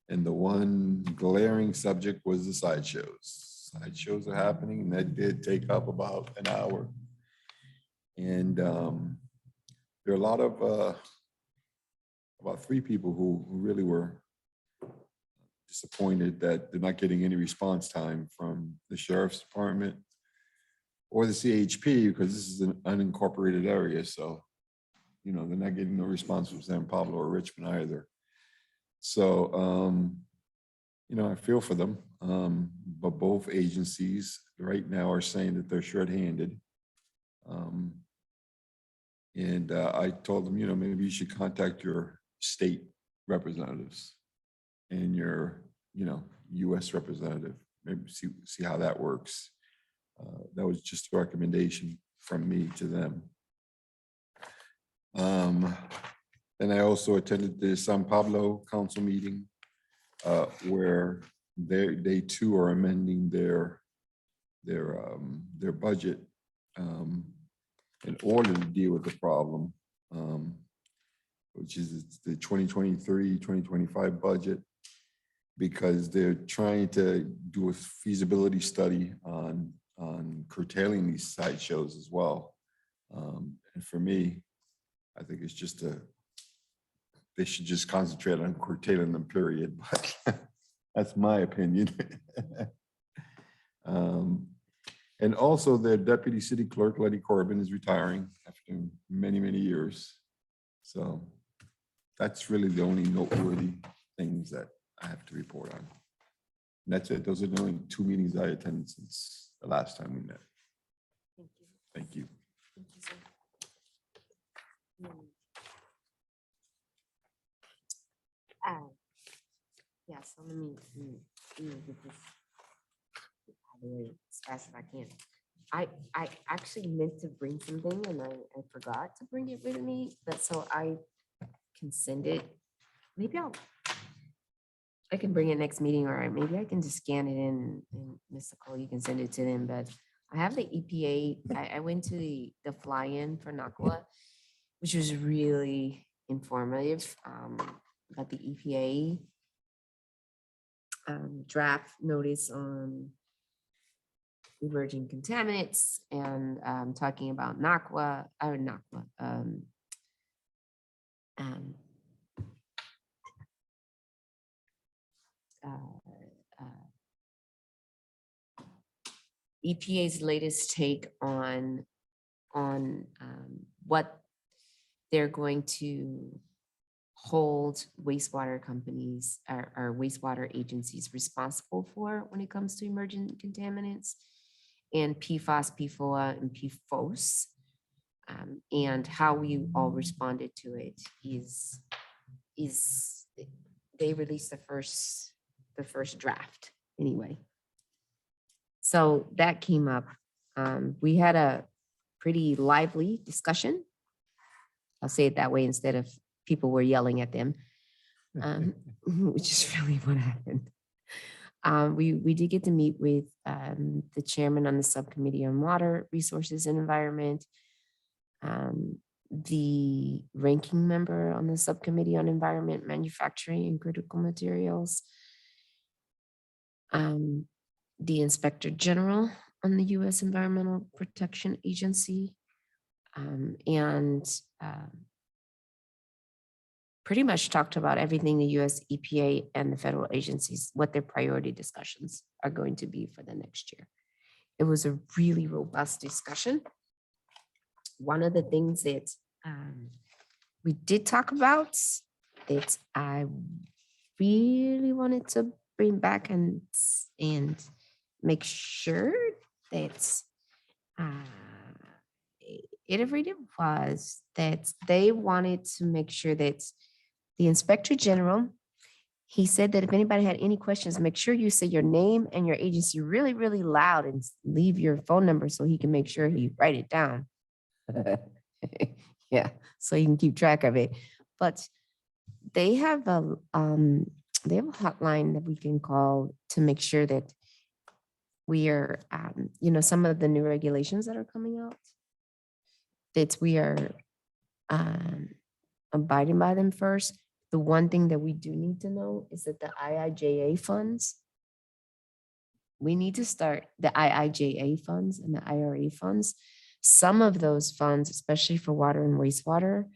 And the one glaring subject was the sideshows. Sideshows are happening and that did take up about an hour. And there are a lot of, about 3 people who really were disappointed that they're not getting any response time from the Sheriff's Department or the CHP because this is an unincorporated area. So, you know, they're not getting no response from San Pablo or Richmond either. So, you know, I feel for them. But both agencies right now are saying that they're shorthanded. And I told them, you know, maybe you should contact your state representatives and your, you know, US representative, maybe see how that works. That was just a recommendation from me to them. And I also attended the San Pablo Council meeting where they too are amending their budget in order to deal with the problem, which is the 2023-2025 budget, because they're trying to do a feasibility study on curtailing these sideshows as well. And for me, I think it's just they should just concentrate on curtailing them, period. But that's my opinion. And also their deputy city clerk, Letty Corbin, is retiring after many, many years. So that's really the only noteworthy things that I have to report on. And that's it. Those are the only 2 meetings I attended since the last time we met. Thank you. Thank you. Thank you, sir. So let me get this out of the way as fast as I can. I actually meant to bring something and I forgot to bring it with me, but so I can send it. Maybe I can bring it next meeting, or maybe I can just scan it in and Ms. Nicole, you can send it to them, but I have the EPA. I went to the fly-in for NACWA, which was really informative. But the EPA draft notice on emerging contaminants and talking about NACWA, or NACWA. EPA's latest take on what they're going to hold wastewater companies or wastewater agencies responsible for when it comes to emerging contaminants and PFAS, PFOA, and PFOS. And how we all responded to it is they released the first draft anyway. So that came up. We had a pretty lively discussion. I'll say it that way instead of people were yelling at them, which is really what happened. We did get to meet with the chairman on the subcommittee on water resources and environment, the ranking member on the subcommittee on environment, manufacturing, and critical materials, the inspector general on the U.S. Environmental Protection Agency, and pretty much talked about everything the U.S. EPA and the federal agencies, what their priority discussions are going to be for the next year. It was a really robust discussion. One of the things that we did talk about that I really wanted to bring back and make sure that iterative was that they wanted to make sure that the inspector general, he said that if anybody had any questions, make sure you say your name and your agency really, really loud and leave your phone number so he can make sure he write it down. Yeah, so you can keep track of it. But they have a hotline that we can call to make sure that we are, some of the new regulations that are coming out, that we are abiding by them first. The one thing that we do need to know is that the IIJA funds, we need to start the IIJA funds and the IRA funds. Some of those funds, especially for water and wastewater,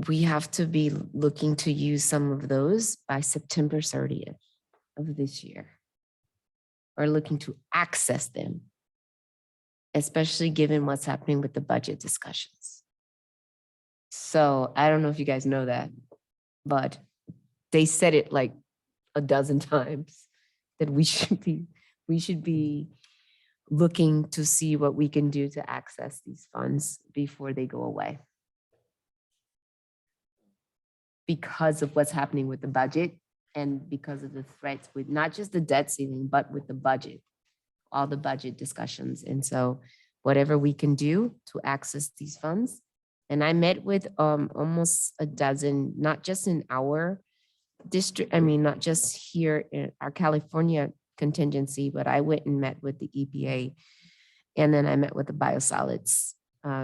we have to be looking to use some of those by September 30th of this year, or looking to access them, especially given what's happening with the budget discussions. So I don't know if you guys know that, but they said it like a dozen times that we should be looking to see what we can do to access these funds before they go away, because of what's happening with the budget and because of the threats with not just the debt ceiling, but with the budget, all the budget discussions. And so whatever we can do to access these funds. And I met with almost a dozen, not just in our district, not just here in our California contingency, but I went and met with the EPA. And then I met with the biosolids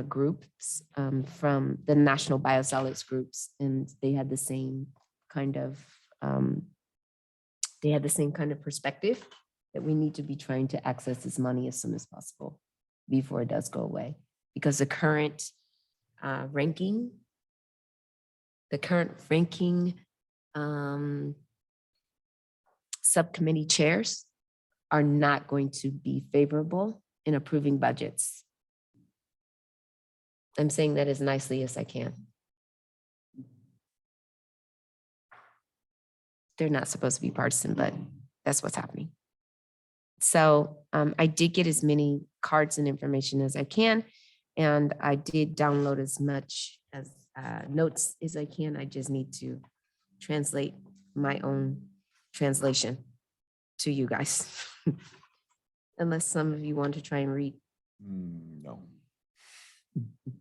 groups from the national biosolids groups. And they had the same kind of, perspective that we need to be trying to access this money as soon as possible before it does go away. Because the current ranking subcommittee chairs are not going to be favorable in approving budgets. I'm saying that as nicely as I can. They're not supposed to be partisan, but that's what's happening. So I did get as many cards and information as I can, and I did download as much as notes as I can. I just need to translate my own translation to you guys. Unless some of you want to try and read, No.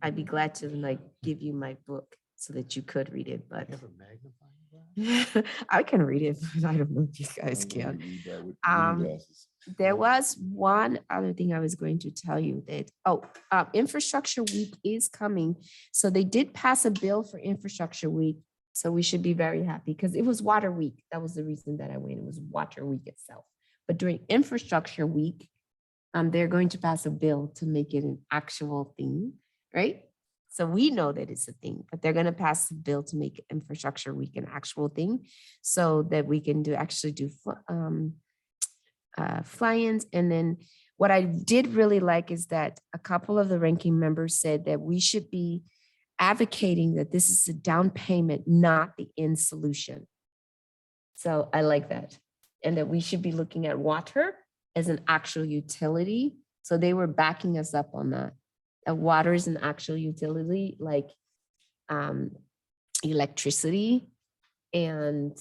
I'd be glad to like give you my book so that you could read it, but You have a magnifying glass? I can read it, but I don't know if you guys I'm gonna can. read that with reading glasses. There was one other thing I was going to tell you that, Infrastructure Week is coming. So they did pass a bill for Infrastructure Week. So we should be very happy because it was Water Week. That was the reason that I went. It was Water Week itself. But during Infrastructure Week, they're going to pass a bill to make it an actual thing, right? So we know that it's a thing, but they're going to pass a bill to make Infrastructure Week an actual thing so that we can actually do fly-ins. And then what I did really like is that a couple of the ranking members said that we should be advocating that this is a down payment, not the end solution. So I like that. And that we should be looking at water as an actual utility. So they were backing us up on that. That water is an actual utility, like electricity and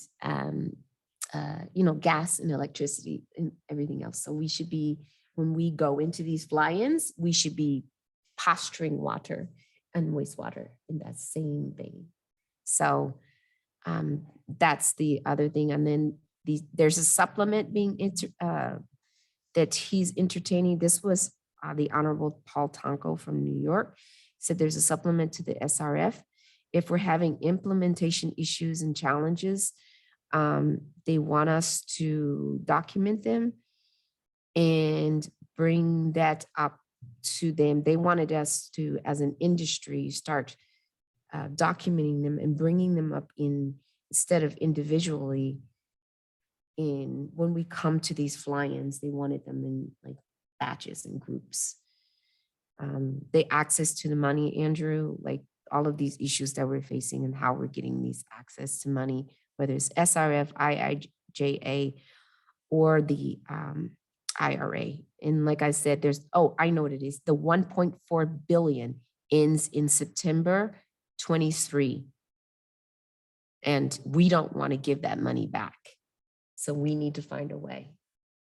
gas and electricity and everything else. So we should be, when we go into these fly-ins, we should be posturing water and wastewater in that same vein. So that's the other thing. And then there's a supplement being that he's entertaining. This was the Honorable Paul Tonko from New York. Said there's a supplement to the SRF. If we're having implementation issues and challenges, they want us to document them and bring that up to them. They wanted us to, as an industry, start documenting them and bringing them up instead of individually. When we come to these fly-ins, they wanted them in like batches and groups. The access to the money, Andrew, like all of these issues that we're facing and how we're getting these access to money, whether it's SRF, IIJA, or the IRA. And like I said, I know what it is. The 1.4 billion ends in September 23. And we don't want to give that money back. So we need to find a way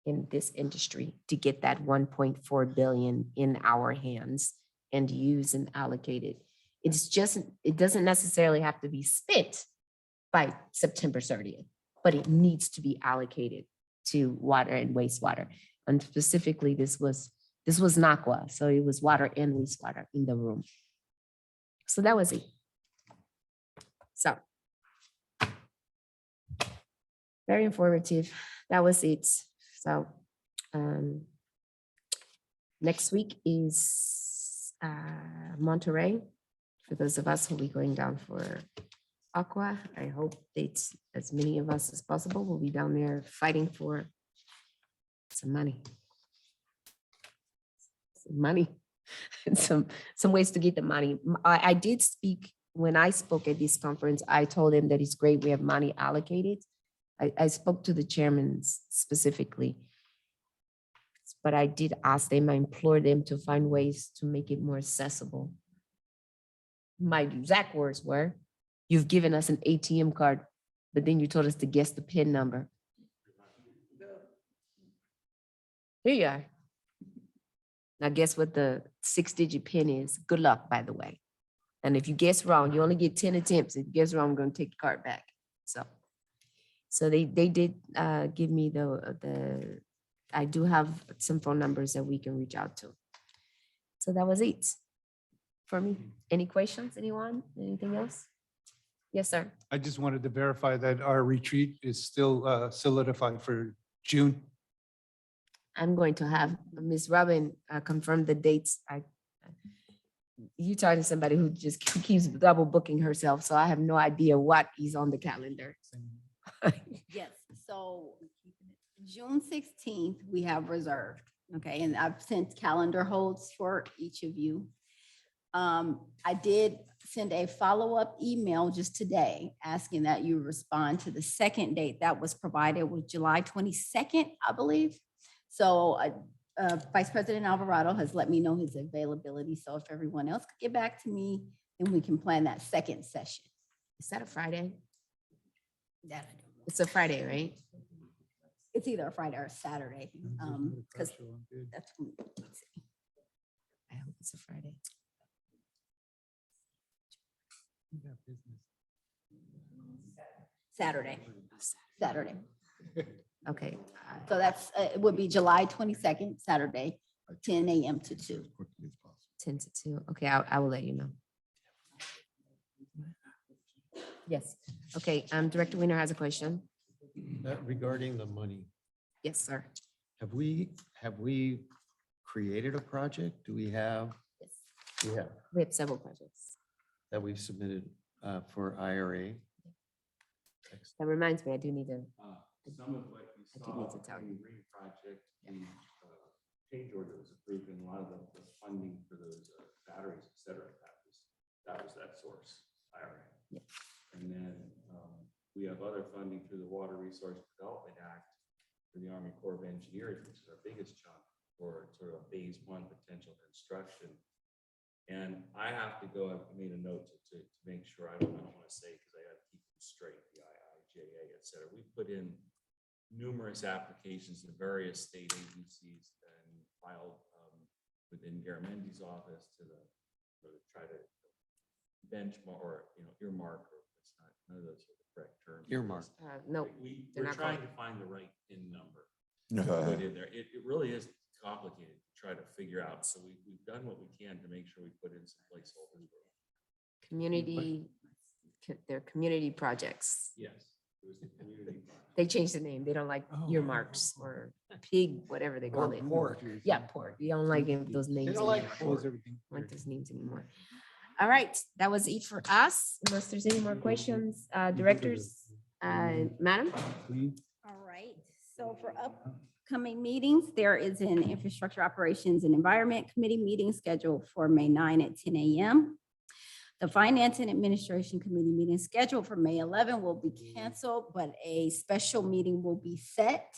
in this industry to get that 1.4 billion in our hands and use and allocate it. It doesn't necessarily have to be spent by September 30th, but it needs to be allocated to water and wastewater. And specifically, this was NACWA, so it was water and wastewater in the room. So that was it. So very informative. That was it. So next week is Monterey. For those of us who will be going down for Aqua, I hope that as many of us as possible will be down there fighting for some money. And some ways to get the money. I did speak, when I spoke at this conference, I told them that it's great we have money allocated. I spoke to the chairmen specifically, but I did ask them, I implored them to find ways to make it more accessible. My exact words were, you've given us an ATM card, but then you told us to guess the PIN number. Here you are. Now guess what the 6-digit PIN is. Good luck, by the way. And if you guess wrong, you only get 10 attempts. If you guess wrong, I'm going to take your card back. So they did give me I do have some phone numbers that we can reach out to. So that was it for me. Any questions, anyone? Anything else? Yes, sir. I just wanted to verify that our retreat is still solidified for June. I'm going to have Ms. Robin confirm the dates. You talking to somebody who just keeps double booking herself, so I have no idea what is on the calendar. Yes, so June 16th, we have reserved, okay, and I've sent calendar holds for each of you. I did send a follow-up email just today asking that you respond to the second date that was provided with July 22nd, I believe. So Vice President Alvarado has let me know his availability. So if everyone else could get back to me, then we can plan that second session. Is that a Friday? That It's a Friday, right? It's either a Friday or a Saturday, because that's. let's see. I hope it's a Friday. Saturday. Saturday. Okay, So that's, it would be July 22nd, Saturday, 10 a.m. to 2. As quickly as possible. 10 to 2. Okay, I will let you know. Yes. Okay, Director Weiner has a question. Regarding the money, Yes, sir. have we created a project? Do we have? Yes. We have, We have several projects. that we've submitted for IRA. That reminds me, I do need to, Some of what you I do saw need to with tell the you. Green project, the change order was approved and a lot of the funding for those batteries, et cetera, that was that source, IRA. Yeah. And then we have other funding through the Water Resource Development Act for the Army Corps of Engineers, which is our biggest chunk for sort of phase 1 potential construction. And I have to go, I made a note to make sure, I don't want to say, because I got to keep them straight, the IIJA, et cetera. We put in numerous applications to various state agencies and filed within Garamendi's office to try to benchmark or, earmark, or it's not, none of those are the correct terms. Earmark. No, they're We're not trying called- to find the right PIN number to put in there. It really is complicated to try to figure out. So we've done what we can to make sure we put in some placeholders. community, they're community projects. Yes, it was the community. project. They changed the name. They don't like earmarks or pig, whatever they call it. Yeah, port. You don't like those names. anymore. Like those names anymore. All right, that was it for us. Unless there's any more questions, directors, madam? All right, so for upcoming meetings, there is an Infrastructure Operations and Environment Committee meeting scheduled for May 9 at 10 a.m. The Finance and Administration Committee meeting scheduled for May 11 will be canceled, but a special meeting will be set.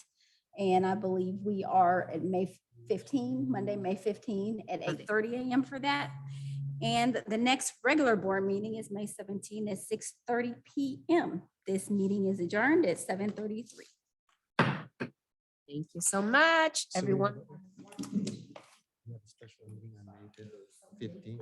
And I believe we are at May 15, Monday, May 15 at 8:30 a.m. for that. And the next regular board meeting is May 17 at 6:30 p.m. This meeting is adjourned at 7:33. Thank you so much, everyone. We have a special meeting on May 15th.